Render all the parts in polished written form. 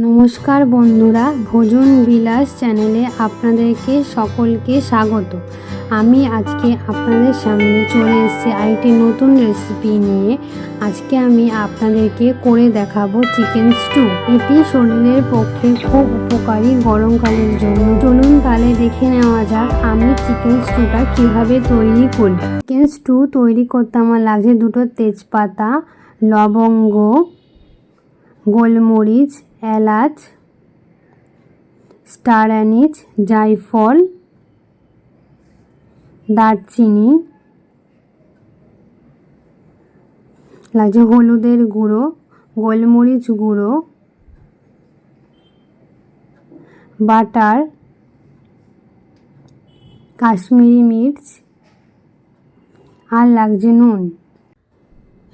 নমস্কার বন্ধুরা, ভোজন বিলাস চ্যানেলে আপনাদেরকে সকলকে স্বাগত। আমি আজকে আপনাদের সামনে চলে এসেছি আরেকটি নতুন রেসিপি নিয়ে। আজকে আমি আপনাদেরকে করে দেখাবো চিকেন স্টু। এটি শরীরের পক্ষে খুব উপকারী গরমকালের জন্য। চলুন তাহলে দেখে নেওয়া যাক আমি চিকেন স্টুটা কিভাবে তৈরি করি। চিকেন স্টু তৈরি করতে আমার লাগছে দুটো তেজপাতা, লবঙ্গ, গোলমরিচ, এলাচ, স্টার অ্যানিস, জায়ফল, দারচিনি, লাগছে হলুদের গুঁড়ো, গোলমরিচ গুঁড়ো, বাটার, কাশ্মীরি মির্চ, আর লাগছে নুন।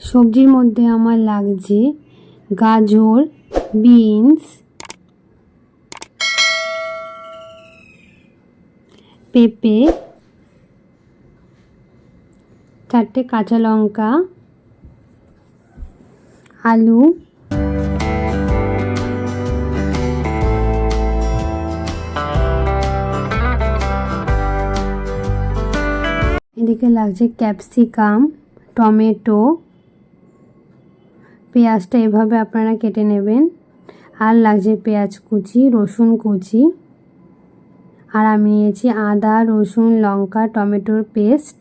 সবজির মধ্যে আমার লাগছে গাজর, বিনস, পেঁপে, 4টে কাঁচা লঙ্কা, আলু, এদিকে লাগছে ক্যাপসিকাম, টমেটো, পেঁয়াজটা এভাবে আপনারা কেটে নেবেন, আর লাগছে পেঁয়াজ কুচি, রসুন কুচি, আর আমি নিয়েছি আদা, রসুন, লঙ্কা, টমেটোর পেস্ট।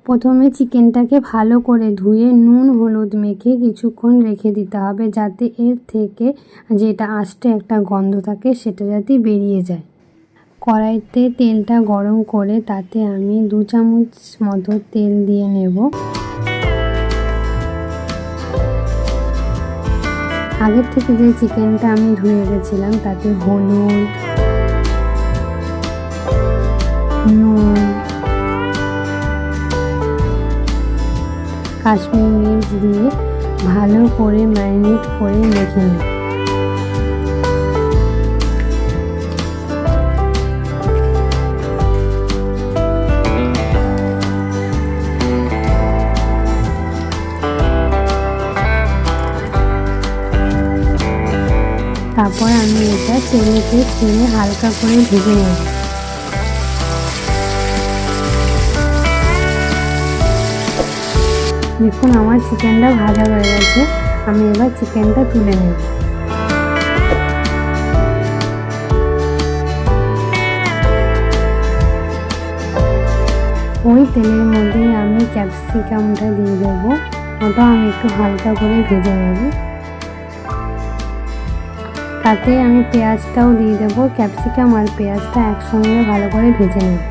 প্রথমে চিকেনটাকে ভালো করে ধুয়ে নুন হলুদ মেখে কিছুক্ষণ রেখে দিতে হবে, যাতে এর থেকে যেটা আস্তে একটা গন্ধ থাকে সেটা যাতে বেরিয়ে যায়। কড়াইতে তেলটা গরম করে তাতে আমি 2 চামচ মতো তেল দিয়ে নেব। আগের থেকে যে চিকেনটা আমি ধুয়ে রেখেছিলাম তাতে হলুদ, নুন, কাশ্মীরি মির্চ দিয়ে ভালো করে ম্যারিনেট করে মেখে নেব। তারপর আমি এটা তেলেতে ছেড়ে হালকা করে ভেজে নেব। দেখুন আমার চিকেনটা ভাজা হয়ে গেছে, আমি এবার চিকেনটা তুলে নেব। ওই তেলের মধ্যেই আমি ক্যাপসিকামটা দিয়ে দেবো, ওটা আমি একটু হালকা করে ভেজে নেব। তাতে আমি পেঁয়াজটাও দিয়ে দেবো, ক্যাপসিকাম আর পেঁয়াজটা একসঙ্গে ভালো করে ভেজে নেব।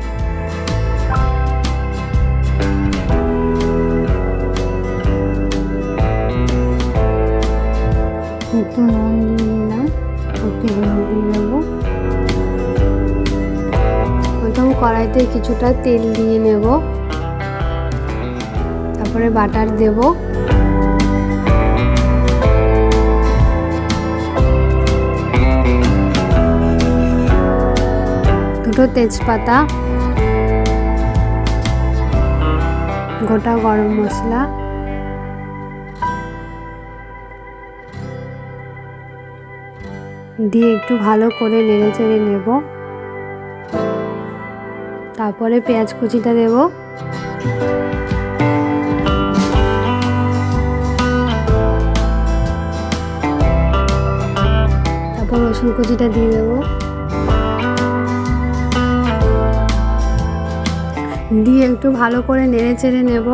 একটু নুন দিয়ে দিলাম, একটু হলুদ দিয়ে দেবো। প্রথম কড়াইতে কিছুটা তেল দিয়ে নেব, তারপরে বাটার দেব, দুটো তেজপাতা, গোটা গরম মশলা, দিয়ে একটু ভালো করে নেড়ে চেড়ে নেব। তারপরে পেঁয়াজ কুচিটা দেব, তারপর রসুন কুচিটা দিয়ে দেবো, দিয়ে একটু ভালো করে নেড়ে চেড়ে নেব।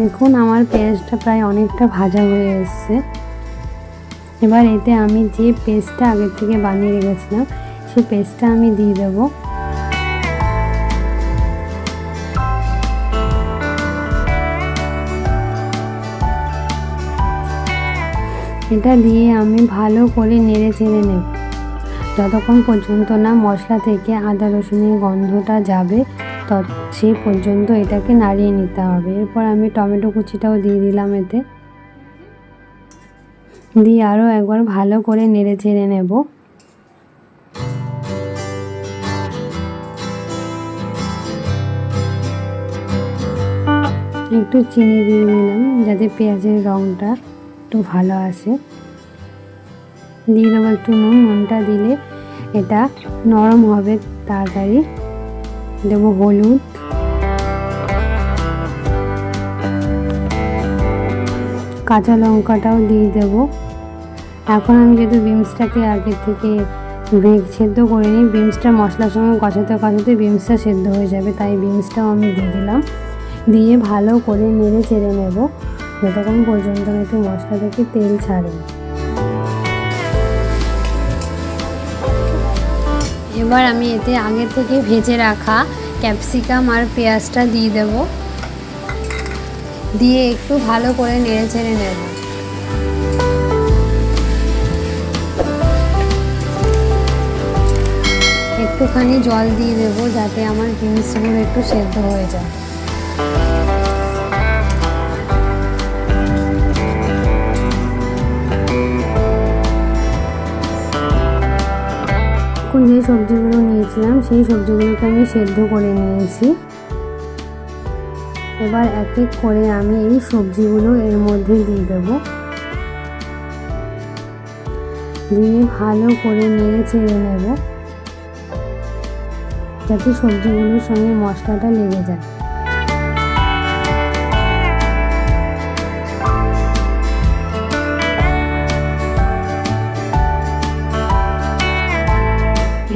দেখুন আমার পেঁয়াজটা প্রায় অনেকটা ভাজা হয়ে এসছে। এবার এতে আমি যে পেস্টটা আগে থেকে বানিয়ে রেখেছিলাম সেই পেস্টটা আমি দিয়ে দেব। এটা দিয়ে আমি ভালো করে নেড়ে চেড়ে নেব যতক্ষণ পর্যন্ত না মশলা থেকে আদা রসুনের গন্ধটা যাবে, সেই পর্যন্ত এটাকে নাড়িয়ে নিতে হবে। এরপর আমি টমেটো কুচিটাও দিয়ে দিলাম এতে, দিয়ে আরও একবার ভালো করে নেড়ে চেড়ে নেব। একটু চিনি দিয়ে দিলাম যাতে পেঁয়াজের রঙটা একটু ভালো আসে। দিয়ে দেবো একটু নুন, নুনটা দিলে এটা নরম হবে তাড়াতাড়ি। দেবো হলুদ, কাঁচা লঙ্কাটাও দিয়ে দেবো। এখন আমি যেহেতু বিনসটাকে আগে থেকে সেদ্ধ করে নিই, বিনসটা মশলার সঙ্গে কষাতে কষাতে বিনসটা সেদ্ধ হয়ে যাবে, তাই বিনসটাও আমি দিয়ে দিলাম। দিয়ে ভালো করে নেড়ে চেড়ে নেব যতক্ষণ পর্যন্ত একটু মশলা থেকে তেল ছাড়ে। এবার আমি এতে আগে থেকে ভেজে রাখা ক্যাপসিকাম আর পেঁয়াজটা দিয়ে দেব, দিয়ে একটু ভালো করে নেড়ে চেড়ে নেব। একটুখানি জল দিয়ে দেবো যাতে আমার বিনসগুলো একটু সেদ্ধ হয়ে যায়। এখন যে সবজিগুলো নিয়েছিলাম সেই সবজিগুলোকে আমি সেদ্ধ করে নিয়েছি। এবার এক এক করে আমি এই সবজিগুলো এর মধ্যে দিয়ে দেব, দিয়ে ভালো করে নেড়ে চেড়ে নেব যাতে সবজিগুলোর সঙ্গে মশলাটা লেগে যায়।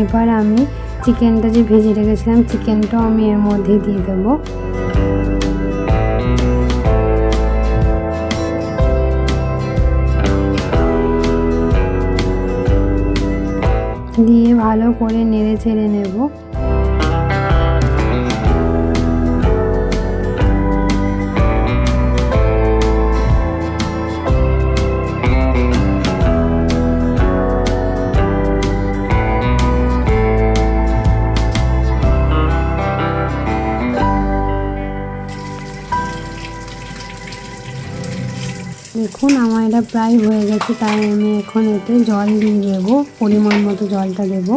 এবার আমি চিকেনটা যে ভেজে রেখেছিলাম চিকেনটাও আমি এর মধ্যে দিয়ে দেবো। দিয়ে ভালো করে নেড়ে চেড়ে নেব। দেখুন আমার এটা প্রায় হয়ে গেছে, তাই আমি এখন এতে জল দিয়ে দেবো, পরিমাণ মতো জলটা দেব।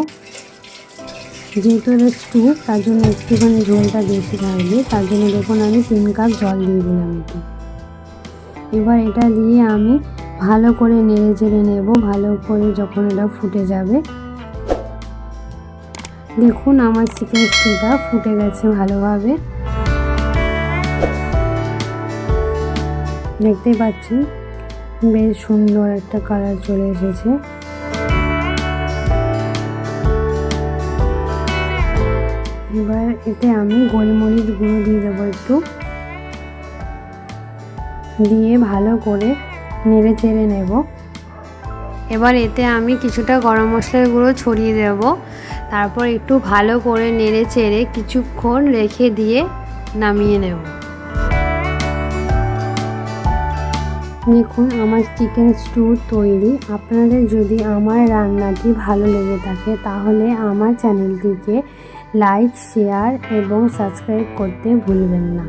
যেহেতু এটা স্টু তার জন্য একটুখানি ঝোলটা বেশি থাকবে, তার জন্য দেখুন আমি 3 কাপ জল দিয়ে দিলাম এতে। এবার এটা দিয়ে আমি ভালো করে নেড়ে চেড়ে নেব, ভালো করে যখন এটা ফুটে যাবে। দেখুন আমার চিকেন স্টুটা ফুটে গেছে ভালোভাবে, দেখতেই পাচ্ছেন বেশ সুন্দর একটা কালার চলে এসেছে। এবার এতে আমি গোলমরিচ গুঁড়ো দিয়ে দেবো একটু, দিয়ে ভালো করে নেড়ে চেড়ে নেব। এবার এতে আমি কিছুটা গরম মশলার গুঁড়ো ছড়িয়ে দেব, তারপর একটু ভালো করে নেড়ে চেড়ে কিছুক্ষণ রেখে দিয়ে নামিয়ে নেব। দেখুন আমার চিকেন স্টু তৈরি। আপনাদের যদি আমার রান্নাটি ভালো লেগে থাকে তাহলে আমার চ্যানেলটিকে লাইক, শেয়ার এবং সাবস্ক্রাইব করতে ভুলবেন না।